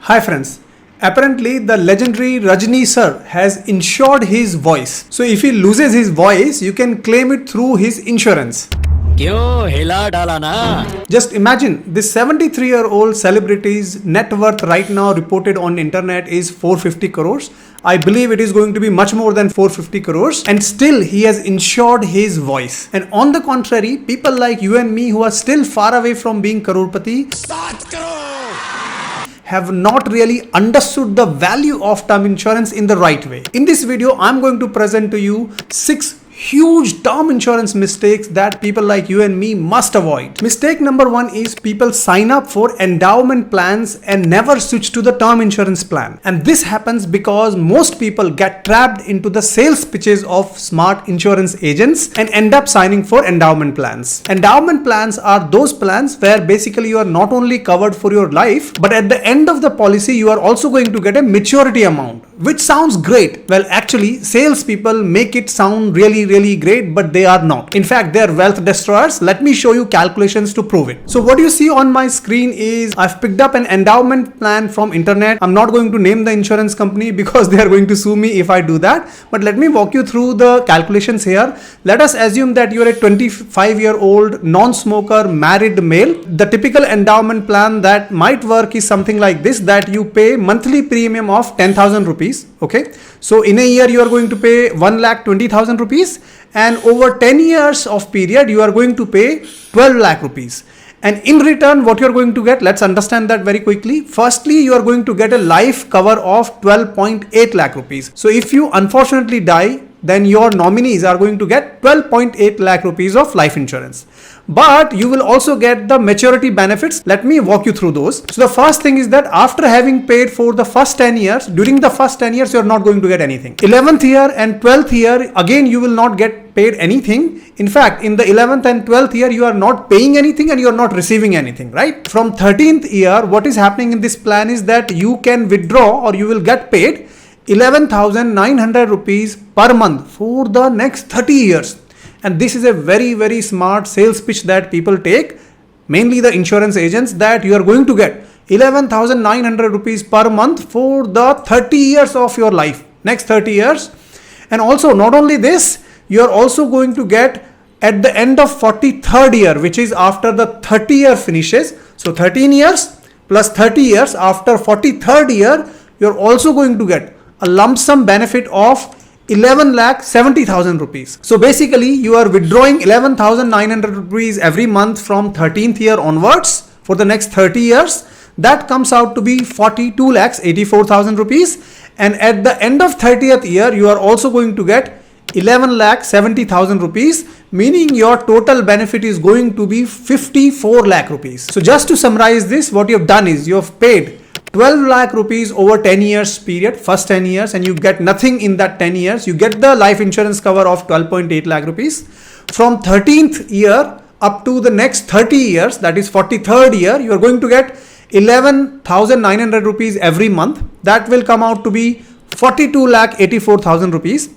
Hi friends, apparently the legendary Rajni sir has insured his voice. So if he loses his voice, you can claim it through his insurance. क्यों हिला डाला ना? Just imagine this 73-year-old celebrity's net worth right now reported on internet is 450 crores. I believe it is going to be much more than 450 crores and still he has insured his voice. And on the contrary, people like you and me who are still far away from being crorepati have not really understood the value of term insurance in the right way. In this video, I'm going to present to you 6 huge term insurance mistakes that people like you and me must avoid. Mistake number 1 is people sign up for endowment plans and never switch to the term insurance plan. And this happens because most people get trapped into the sales pitches of smart insurance agents and end up signing for endowment plans. Endowment plans are those plans where basically you are not only covered for your life, but at the end of the policy, you are also going to get a maturity amount, which sounds great. Well, actually, salespeople make it sound really great, but they are not. In fact, they are wealth destroyers. Let me show you calculations to prove it. So what you see on my screen is I've picked up an endowment plan from internet. I'm not going to name the insurance company because they are going to sue me if I do that. But let me walk you through the calculations here. Let us assume that you're a 25-year-old non-smoker married male. The typical endowment plan that might work is something like this, that you pay monthly premium of 10,000 rupees. Okay. So in a year, you are going to pay 1,20,000 rupees. And over 10 years of period, you are going to pay 12 lakh rupees. And in return, what you are going to get, let's understand that very quickly. Firstly, you are going to get a life cover of 12.8 lakh rupees. So if you unfortunately die, then your nominees are going to get 12.8 lakh rupees of life insurance. But you will also get the maturity benefits. Let me walk you through those. So the first thing is that after having paid for the first 10 years, during the first 10 years, you are not going to get anything. 11th year and 12th year, again, you will not get paid anything. In fact, in the 11th and 12th year, you are not paying anything and you are not receiving anything, right? From 13th year, what is happening in this plan is that you can withdraw or you will get paid 11,900 rupees per month for the next 30 years. And this is a very smart sales pitch that people take, mainly the insurance agents, that you are going to get 11,900 rupees per month for the 30 years of your life, next 30 years. And also not only this, you are also going to get at the end of 43rd year, which is after the 30 year finishes. So 13 years plus 30 years, after 43rd year, you are also going to get a lump sum benefit of 11,70,000 rupees. So basically you are withdrawing 11,900 rupees every month from 13th year onwards for the next 30 years. That comes out to be 42,84,000 rupees. And at the end of 30th year, you are also going to get 11,70,000 rupees, meaning your total benefit is going to be 54 lakh rupees. So just to summarize this, what you have done is you have paid 12 lakh rupees over 10 years period, first 10 years, and you get nothing in that 10 years. You get the life insurance cover of 12.8 lakh rupees. From 13th year up to the next 30 years, that is 43rd year, you are going to get 11,900 rupees every month. That will come out to be 42,84,000 rupees.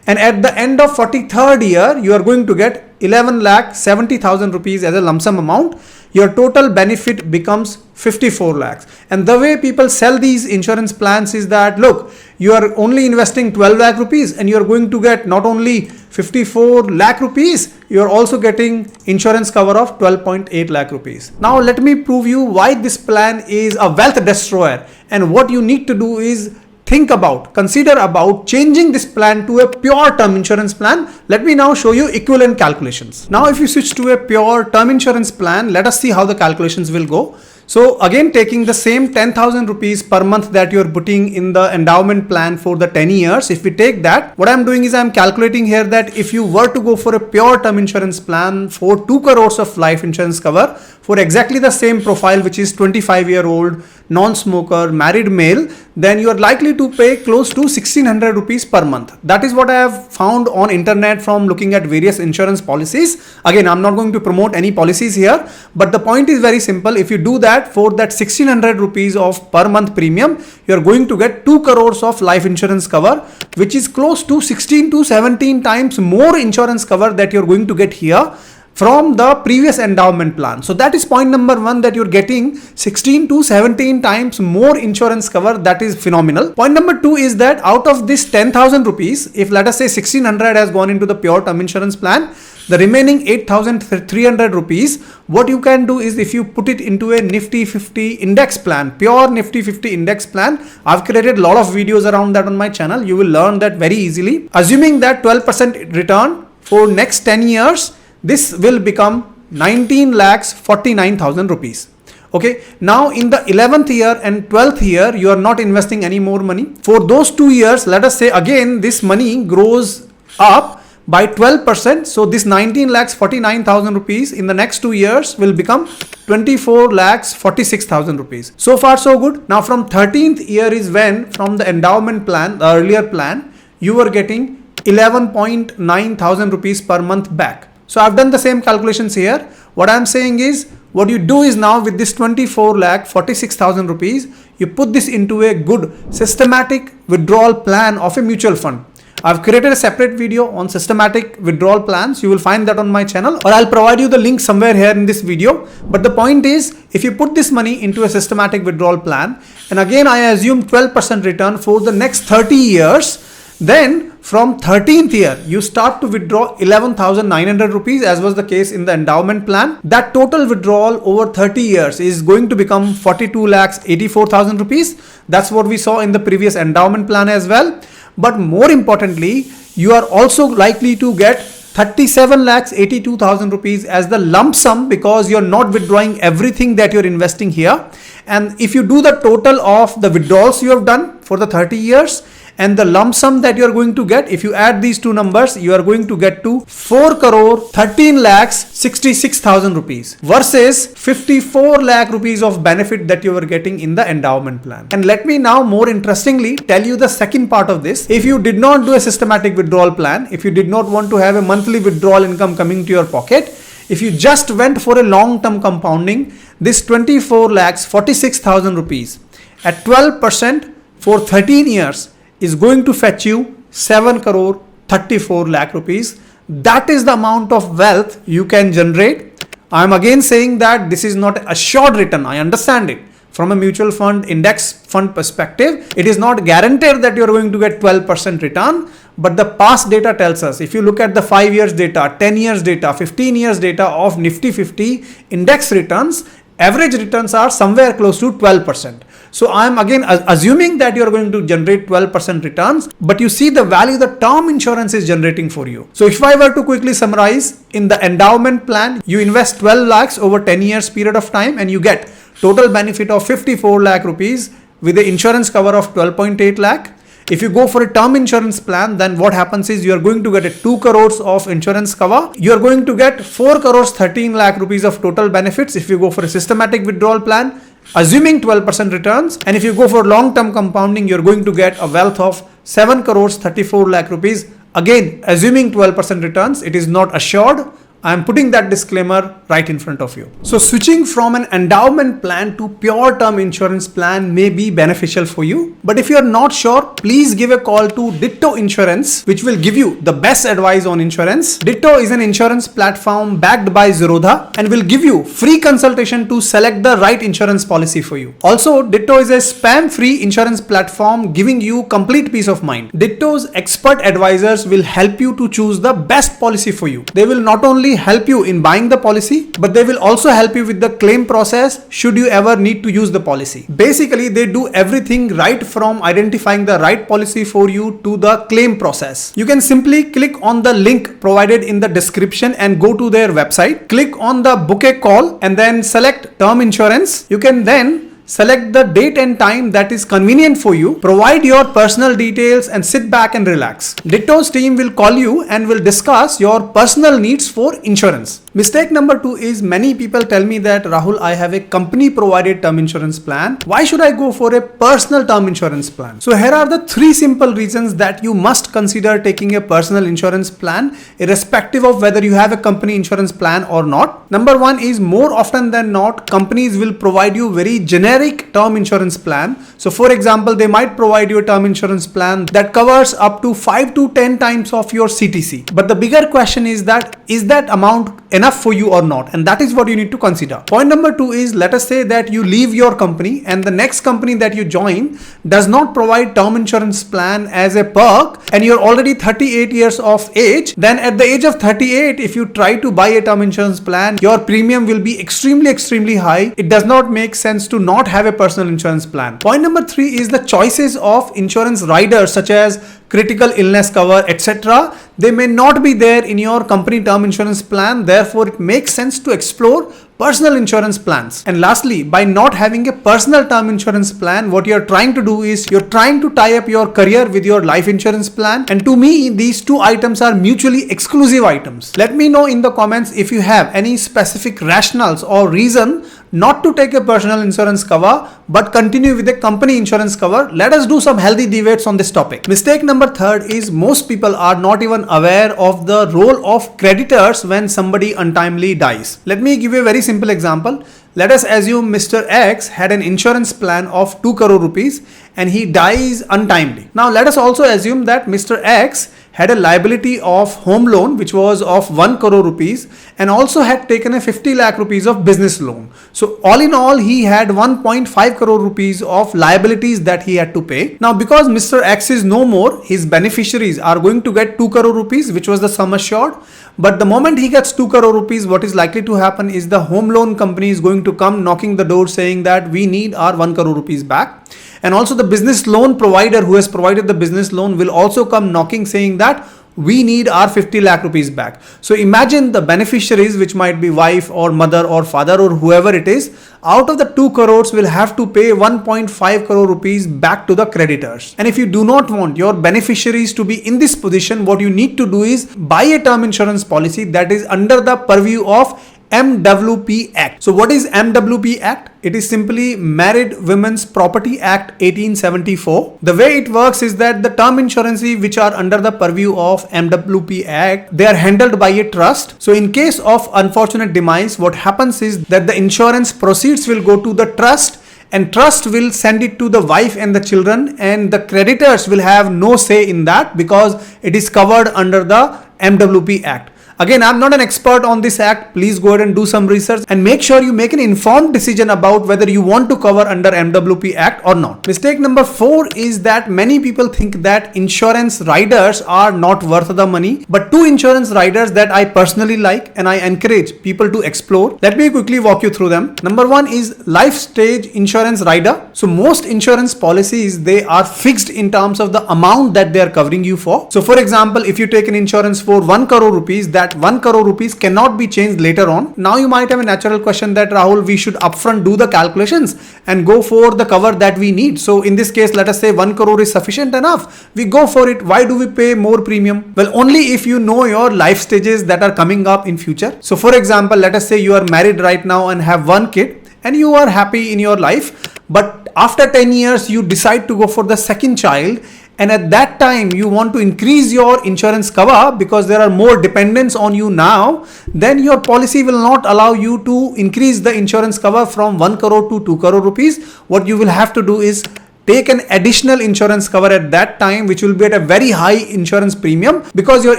And at the end of 43rd year, you are going to get 11,70,000 rupees as a lump sum amount. Your total benefit becomes 54 lakhs. And the way people sell these insurance plans is that, look, you are only investing 12 lakh rupees and you are going to get not only 54 lakh rupees, you are also getting insurance cover of 12.8 lakh rupees. Now let me prove you why this plan is a wealth destroyer, and what you need to do is consider about changing this plan to a pure term insurance plan. Let me now show you equivalent calculations. Now, if you switch to a pure term insurance plan, let us see how the calculations will go. So again, taking the same 10,000 rupees per month that you're putting in the endowment plan for the 10 years, if we take that, what I'm doing is I'm calculating here that if you were to go for a pure term insurance plan for 2 crores of life insurance cover for exactly the same profile, which is 25-year-old non-smoker married male, then you are likely to pay close to 1,600 rupees per month. That is what I have found on internet from looking at various insurance policies. Again, I'm not going to promote any policies here, but the point is very simple. If you do that for that 1,600 rupees of per month premium, you are going to get 2 crores of life insurance cover, which is close to 16 to 17 times more insurance cover that you're going to get here from the previous endowment plan. So that is point number one, that you're getting 16 to 17 times more insurance cover. That is phenomenal. Point number two is that out of this 10,000 rupees, if let us say 1600 has gone into the pure term insurance plan, the remaining 8,300 rupees, what you can do is if you put it into a Nifty 50 index plan, pure Nifty 50 index plan. I've created a lot of videos around that on my channel. You will learn that very easily. Assuming that 12% return for next 10 years, this will become 19,49,000 rupees. Okay, now in the 11th year and 12th year, you are not investing any more money. For those 2 years, let us say again, this money grows up by 12%. So this 19,49,000 rupees in the next 2 years will become 24,46,000 rupees. So far so good. Now from 13th year is when from the endowment plan, the earlier plan, you were getting 11.9 thousand rupees per month back. So I've done the same calculations here. What I'm saying is, what you do is now with this 24,46,000 rupees, you put this into a good systematic withdrawal plan of a mutual fund. I've created a separate video on systematic withdrawal plans. You will find that on my channel, or I'll provide you the link somewhere here in this video. But the point is, if you put this money into a systematic withdrawal plan, and again I assume 12% return for the next 30 years, then from 13th year, you start to withdraw 11,900 rupees, as was the case in the endowment plan. That total withdrawal over 30 years is going to become 42,84,000 rupees. That's what we saw in the previous endowment plan as well. But more importantly, you are also likely to get 37,82,000 rupees as the lump sum, because you're not withdrawing everything that you're investing here. And if you do the total of the withdrawals you have done for the 30 years and the lump sum that you are going to get, if you add these two numbers, you are going to get to 4 crore 13 lakhs 66,000 rupees versus 54 lakh rupees of benefit that you were getting in the endowment plan. And let me now more interestingly tell you the second part of this. If you did not do a systematic withdrawal plan, if you did not want to have a monthly withdrawal income coming to your pocket, if you just went for a long-term compounding, this 24 lakhs 46,000 rupees at 12% for 13 years is going to fetch you 7 crore 34 lakh rupees. That is the amount of wealth you can generate. I am again saying that this is not a assured return. I understand it. From a mutual fund, index fund perspective, it is not guaranteed that you are going to get 12% return. But the past data tells us, if you look at the 5 years data, 10 years data, 15 years data of Nifty 50 index returns, average returns are somewhere close to 12%. So I am again assuming that you are going to generate 12% returns, but you see the value the term insurance is generating for you. So if I were to quickly summarize, in the endowment plan, you invest 12 lakhs over 10 years period of time and you get total benefit of 54 lakh rupees with the insurance cover of 12.8 lakh. If you go for a term insurance plan, then what happens is you are going to get a 2 crores of insurance cover. You are going to get 4 crores 13 lakh rupees of total benefits if you go for a systematic withdrawal plan, assuming 12% returns. And if you go for long-term compounding, you're going to get a wealth of 7 crores 34 lakh rupees. Again, assuming 12% returns, it is not assured. I'm putting that disclaimer right in front of you. So switching from an endowment plan to pure term insurance plan may be beneficial for you. But if you're not sure, please give a call to Ditto Insurance, which will give you the best advice on insurance. Ditto is an insurance platform backed by Zerodha and will give you free consultation to select the right insurance policy for you. Also, Ditto is a spam-free insurance platform giving you complete peace of mind. Ditto's expert advisors will help you to choose the best policy for you. They will not only help you in buying the policy, but they will also help you with the claim process should you ever need to use the policy. Basically, they do everything right from identifying the right policy for you to the claim process. You can simply click on the link provided in the description and go to their website. Click on the book a call and then select term insurance. You can then select the date and time that is convenient for you, provide your personal details and sit back and relax. Ditto's team will call you and will discuss your personal needs for insurance. Mistake number 2 is many people tell me that Rahul, I have a company provided term insurance plan. Why should I go for a personal term insurance plan? So here are the 3 simple reasons that you must consider taking a personal insurance plan, irrespective of whether you have a company insurance plan or not. Number 1 is, more often than not, companies will provide you very generic term insurance plan. So for example, they might provide you a term insurance plan that covers up to 5 to 10 times of your CTC. But the bigger question is that is that amount enough for you or not? And that is what you need to consider. Point number 2 is, let us say that you leave your company and the next company that you join does not provide term insurance plan as a perk, and you're already 38 years of age. Then at the age of 38, if you try to buy a term insurance plan, your premium will be extremely high. It does not make sense to not have a personal insurance plan. Point number 3 is the choices of insurance riders such as critical illness cover, etc. They may not be there in your company term insurance plan. Therefore, it makes sense to explore personal insurance plans. And lastly, by not having a personal term insurance plan, what you're trying to do is you're trying to tie up your career with your life insurance plan. And to me, these two items are mutually exclusive items. Let me know in the comments if you have any specific rationales or reason not to take a personal insurance cover but continue with a company insurance cover. Let us do some healthy debates on this topic. Mistake number 3 is most people are not even aware of the role of creditors when somebody untimely dies. Let me give you a very simple example. Let us assume Mr. X had an insurance plan of 2 crore rupees and he dies untimely. Now let us also assume that Mr. X had a liability of home loan which was of 1 crore rupees and also had taken a 50 lakh rupees of business loan. So all in all, he had 1.5 crore rupees of liabilities that he had to pay. Now because Mr. X is no more, his beneficiaries are going to get 2 crore rupees, which was the sum assured. But the moment he gets 2 crore rupees, what is likely to happen is the home loan company is going to come knocking the door saying that we need our 1 crore rupees back. And also the business loan provider who has provided the business loan will also come knocking saying that we need our 50 lakh rupees back. So imagine the beneficiaries, which might be wife or mother or father or whoever it is, out of the 2 crores will have to pay 1.5 crore rupees back to the creditors. And if you do not want your beneficiaries to be in this position, what you need to do is buy a term insurance policy that is under the purview of MWP Act. So what is MWP Act? It is simply Married Women's Property Act 1874. The way it works is that the term insurance which are under the purview of MWP Act, they are handled by a trust. So in case of unfortunate demise, what happens is that the insurance proceeds will go to the trust and trust will send it to the wife and the children, and the creditors will have no say in that because it is covered under the MWP Act. Again, I'm not an expert on this act. Please go ahead and do some research and make sure you make an informed decision about whether you want to cover under MWP Act or not. Mistake number 4 is that many people think that insurance riders are not worth the money. But 2 insurance riders that I personally like and I encourage people to explore. Let me quickly walk you through them. Number 1 is life stage insurance rider. So most insurance policies, they are fixed in terms of the amount that they are covering you for. So for example, if you take an insurance for 1 crore rupees, that 1 crore rupees cannot be changed later on. Now you might have a natural question that Rahul, we should upfront do the calculations and go for the cover that we need. So in this case, let us say 1 crore is sufficient enough. We go for it. Why do we pay more premium? Well, only if you know your life stages that are coming up in future. So for example, let us say you are married right now and have 1 kid and you are happy in your life. But after 10 years, you decide to go for the second child. And at that time, you want to increase your insurance cover because there are more dependents on you now, then your policy will not allow you to increase the insurance cover from 1 crore to 2 crore rupees. What you will have to do is take an additional insurance cover at that time, which will be at a very high insurance premium because your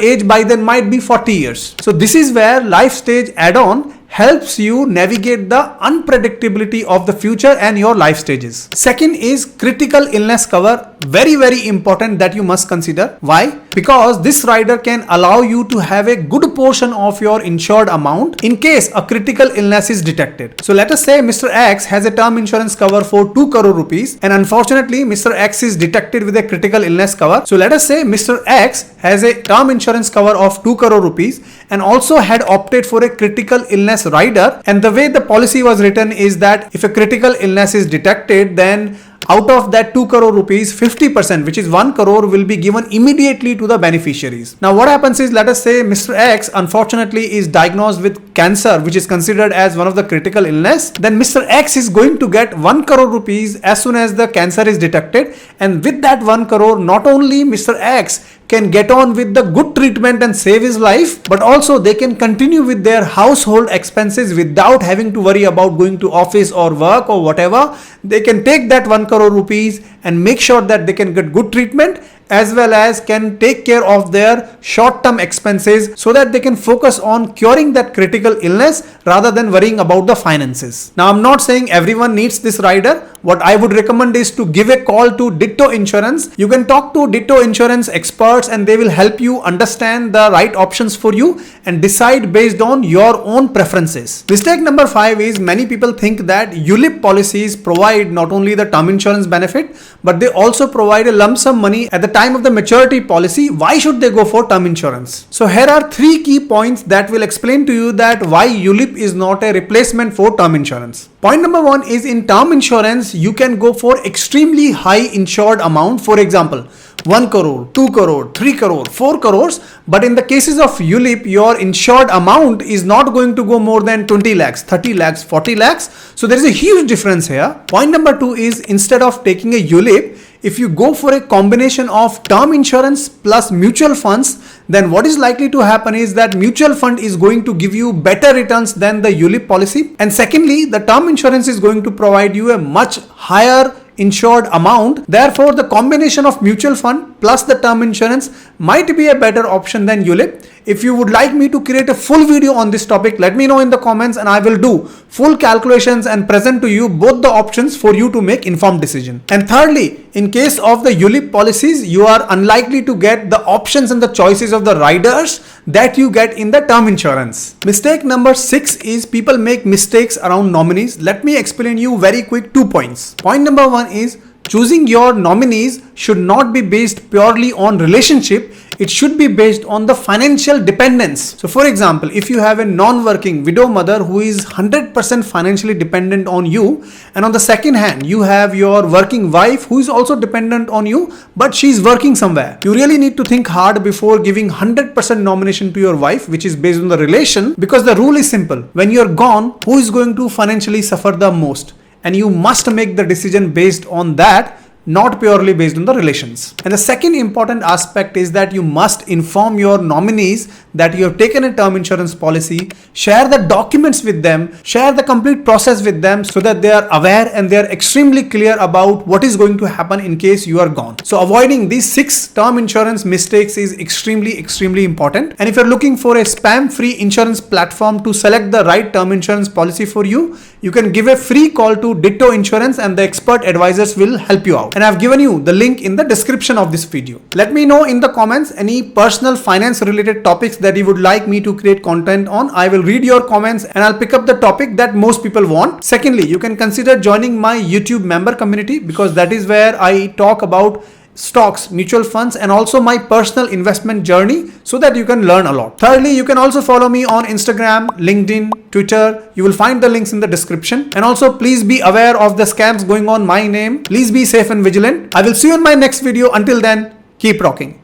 age by then might be 40 years. So this is where life stage add-on helps you navigate the unpredictability of the future and your life stages. Second is critical illness cover. Very important that you must consider. Why? Because this rider can allow you to have a good portion of your insured amount in case a critical illness is detected. So let us say Mr. X has a term insurance cover for 2 crore rupees and unfortunately Mr. X is detected with a critical illness cover. So let us say Mr. X has a term insurance cover of 2 crore rupees and also had opted for a critical illness rider, and the way the policy was written is that if a critical illness is detected, then out of that 2 crore rupees, 50%, which is 1 crore, will be given immediately to the beneficiaries. Now what happens is, let us say Mr. X unfortunately is diagnosed with cancer, which is considered as one of the critical illness. Then Mr. X is going to get 1 crore rupees as soon as the cancer is detected, and with that 1 crore, not only Mr. X can get on with the good treatment and save his life, but also they can continue with their household expenses without having to worry about going to office or work or whatever. They can take that 1 crore rupees and make sure that they can get good treatment as well as can take care of their short-term expenses so that they can focus on curing that critical illness rather than worrying about the finances. Now, I'm not saying everyone needs this rider. What I would recommend is to give a call to Ditto Insurance. You can talk to Ditto Insurance experts and they will help you understand the right options for you and decide based on your own preferences. Mistake number 5 is many people think that ULIP policies provide not only the term insurance benefit, but they also provide a lump sum money at the time of the maturity policy. Why should they go for term insurance? So here are 3 key points that will explain to you that why ULIP is not a replacement for term insurance. Point number 1 is in term insurance, you can go for extremely high insured amount. For example, 1 crore, 2 crore, 3 crore, 4 crores. But in the cases of ULIP, your insured amount is not going to go more than 20 lakhs, 30 lakhs, 40 lakhs. So there is a huge difference here. Point number 2 is instead of taking a ULIP, if you go for a combination of term insurance plus mutual funds, then what is likely to happen is that mutual fund is going to give you better returns than the ULIP policy. And secondly, the term insurance is going to provide you a much higher insured amount. Therefore, the combination of mutual fund plus the term insurance might be a better option than ULIP. If you would like me to create a full video on this topic, let me know in the comments and I will do full calculations and present to you both the options for you to make informed decision. And thirdly, in case of the ULIP policies, you are unlikely to get the options and the choices of the riders that you get in the term insurance. Mistake number 6 is people make mistakes around nominees. Let me explain you very quick 2 points. Point number 1 is choosing your nominees should not be based purely on relationship. It should be based on the financial dependence. So for example, if you have a non-working widow mother who is 100% financially dependent on you, and on the second hand, you have your working wife who is also dependent on you, but she is working somewhere. You really need to think hard before giving 100% nomination to your wife, which is based on the relation, because the rule is simple. When you're gone, who is going to financially suffer the most? And you must make the decision based on that, not purely based on the relations. And the second important aspect is that you must inform your nominees that you have taken a term insurance policy, share the documents with them, share the complete process with them so that they are aware and they are extremely clear about what is going to happen in case you are gone. So avoiding these 6 term insurance mistakes is extremely important. And if you're looking for a spam-free insurance platform to select the right term insurance policy for you, you can give a free call to Ditto Insurance and the expert advisors will help you out. And I've given you the link in the description of this video. Let me know in the comments any personal finance related topics that you would like me to create content on. I will read your comments and I'll pick up the topic that most people want. Secondly, you can consider joining my YouTube member community because that is where I talk about stocks, mutual funds, and also my personal investment journey so that you can learn a lot. Thirdly, you can also follow me on Instagram, LinkedIn, Twitter. You will find the links in the description. And also please be aware of the scams going on my name. Please be safe and vigilant. I will see you in my next video. Until then, keep rocking.